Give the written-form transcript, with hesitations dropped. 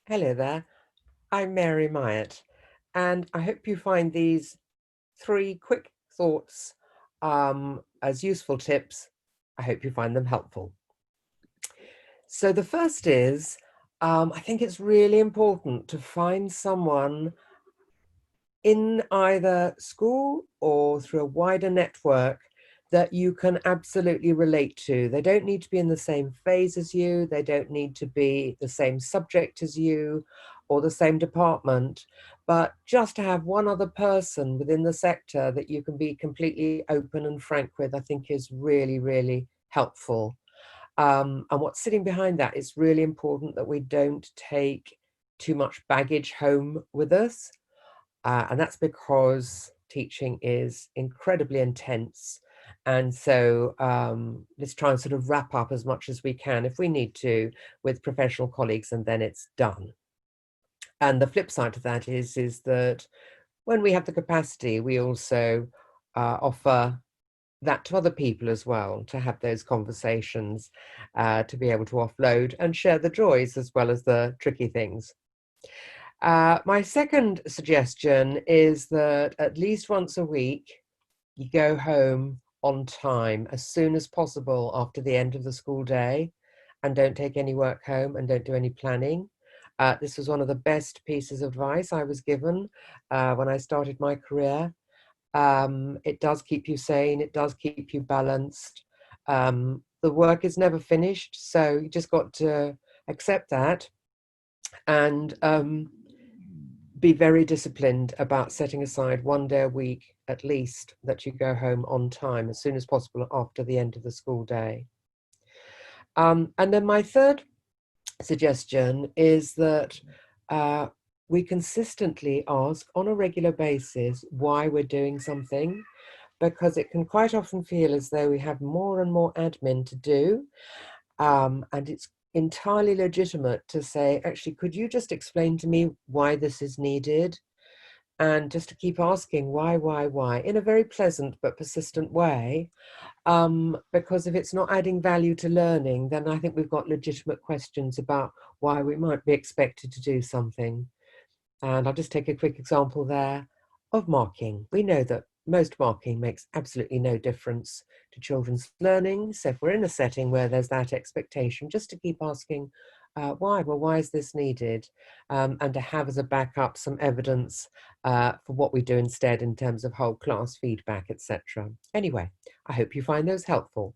Hello there, I'm Mary Myatt, and I hope you find these three quick thoughts as useful tips. I hope you find them helpful. So the first is, I think it's really important to find someone in either school or through a wider network that you can absolutely relate to. They don't need to be in the same phase as you, they don't need to be the same subject as you or the same department, but just to have one other person within the sector that you can be completely open and frank with, I think is really, really helpful. And what's sitting behind that is really important that we don't take too much baggage home with us. And that's because teaching is incredibly intense. And so let's try and sort of wrap up as much as we can, if we need to, with professional colleagues, and then it's done. And the flip side of that is that when we have the capacity, we also offer that to other people as well, to have those conversations, to be able to offload and share the joys as well as the tricky things. My second suggestion is that at least once a week, you go home on time as soon as possible after the end of the school day, and don't take any work home and don't do any planning. This was one of the best pieces of advice I was given when I started my career. It does keep you sane, it does keep you balanced. The work is never finished, so you just got to accept that and be very disciplined about setting aside one day a week at least that you go home on time as soon as possible after the end of the school day. And then my third suggestion is that we consistently ask on a regular basis why we're doing something, because it can quite often feel as though we have more and more admin to do. And it's entirely legitimate to say, actually, could you just explain to me why this is needed? And just to keep asking why, in a very pleasant but persistent way. Because if it's not adding value to learning, then I think we've got legitimate questions about why we might be expected to do something. And I'll just take a quick example there of marking. We know that most marking makes absolutely no difference to children's learning. So if we're in a setting where there's that expectation, just to keep asking why? Well, why is this needed? And to have as a backup some evidence for what we do instead in terms of whole class feedback, etc. Anyway, I hope you find those helpful.